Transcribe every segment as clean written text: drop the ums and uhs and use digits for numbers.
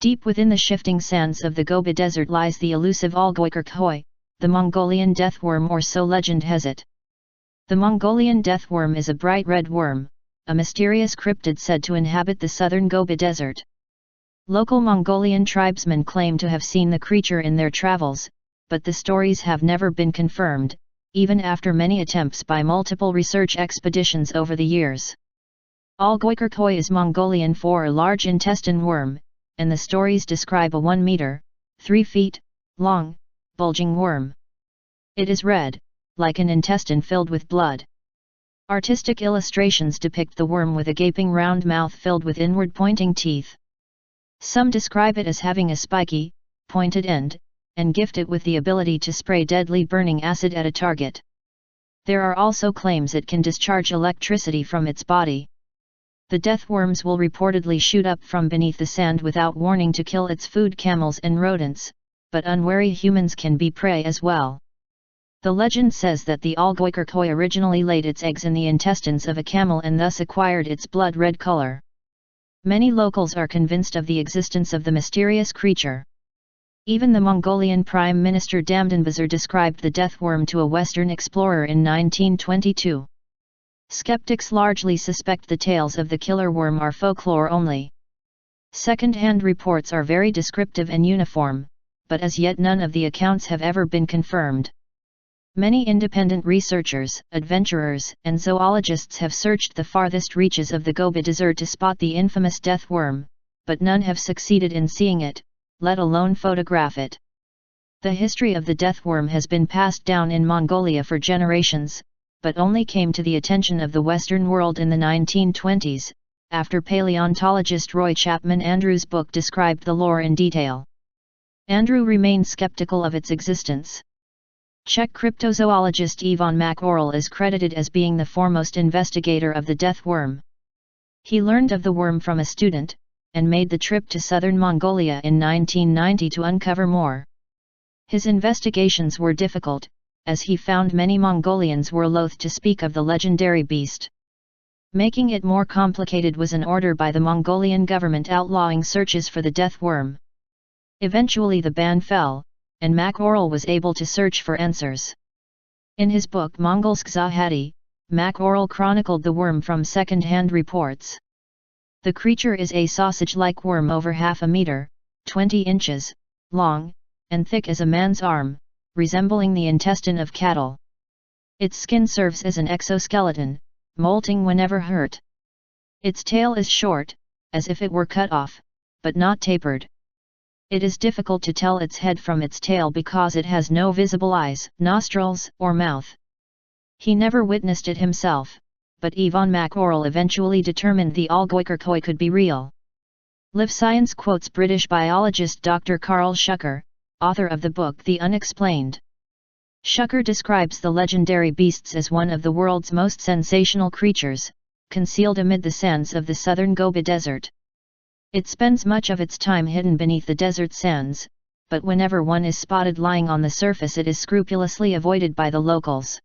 Deep within the shifting sands of the Gobi Desert lies the elusive Olgoi-Khorkhoi, the Mongolian death worm, or so legend has it. The Mongolian death worm is a bright red worm, a mysterious cryptid said to inhabit the southern Gobi Desert. Local Mongolian tribesmen claim to have seen the creature in their travels, but the stories have never been confirmed, even after many attempts by multiple research expeditions over the years. Olgoi-Khorkhoi is Mongolian for a large intestine worm, and the stories describe a 1 meter, 3 feet, long, bulging worm. It is red, like an intestine filled with blood. Artistic illustrations depict the worm with a gaping round mouth filled with inward-pointing teeth. Some describe it as having a spiky, pointed end, and gift it with the ability to spray deadly burning acid at a target. There are also claims it can discharge electricity from its body. The death worms will reportedly shoot up from beneath the sand without warning to kill its food, camels and rodents, but unwary humans can be prey as well. The legend says that the Olgoi-Khorkhoi originally laid its eggs in the intestines of a camel and thus acquired its blood-red color. Many locals are convinced of the existence of the mysterious creature. Even the Mongolian Prime Minister Damdanbazar described the death worm to a Western explorer in 1922. Skeptics largely suspect the tales of the killer worm are folklore only. Second-hand reports are very descriptive and uniform, but as yet none of the accounts have ever been confirmed. Many independent researchers, adventurers, and zoologists have searched the farthest reaches of the Gobi Desert to spot the infamous death worm, but none have succeeded in seeing it, let alone photograph it. The history of the death worm has been passed down in Mongolia for generations, but only came to the attention of the Western world in the 1920s, after paleontologist Roy Chapman Andrews' book described the lore in detail. Andrew remained skeptical of its existence. Czech cryptozoologist Ivan Makorel is credited as being the foremost investigator of the death worm. He learned of the worm from a student, and made the trip to southern Mongolia in 1990 to uncover more. His investigations were difficult, as he found many Mongolians were loath to speak of the legendary beast. Making it more complicated was an order by the Mongolian government outlawing searches for the death worm. Eventually the ban fell, and Makorel was able to search for answers. In his book Mongolsk Zahati, Makorel chronicled the worm from second-hand reports. The creature is a sausage-like worm over half a meter, 20 inches, long, and thick as a man's arm, resembling the intestine of cattle. Its skin serves as an exoskeleton, molting whenever hurt. Its tail is short, as if it were cut off, but not tapered. It is difficult to tell its head from its tail because it has no visible eyes, nostrils, or mouth. He never witnessed it himself, but Ivan Makorel eventually determined the Olgoi-Khorkhoi could be real. Live Science quotes British biologist Dr. Carl Schucker, author of the book The Unexplained. Schucker describes the legendary beasts as one of the world's most sensational creatures, concealed amid the sands of the southern Gobi Desert. It spends much of its time hidden beneath the desert sands, but whenever one is spotted lying on the surface it is scrupulously avoided by the locals.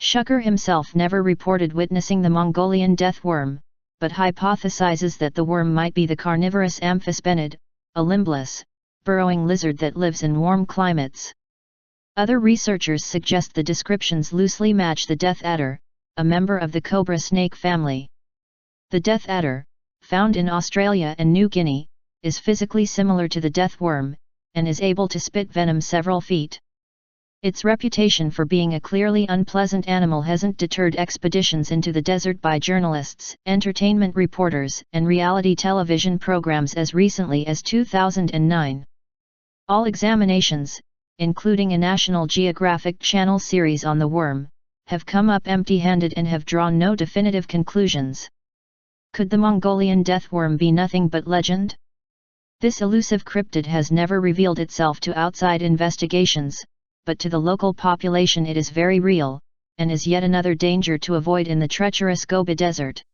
Schucker himself never reported witnessing the Mongolian death worm, but hypothesizes that the worm might be the carnivorous amphisbenid, a limbless, burrowing lizard that lives in warm climates. Other researchers suggest the descriptions loosely match the death adder, a member of the cobra snake family. The death adder, found in Australia and New Guinea, is physically similar to the death worm, and is able to spit venom several feet. Its reputation for being a clearly unpleasant animal hasn't deterred expeditions into the desert by journalists, entertainment reporters, and reality television programs as recently as 2009. All examinations, including a National Geographic Channel series on the worm, have come up empty-handed and have drawn no definitive conclusions. Could the Mongolian death worm be nothing but legend? This elusive cryptid has never revealed itself to outside investigations, but to the local population it is very real, and is yet another danger to avoid in the treacherous Gobi Desert.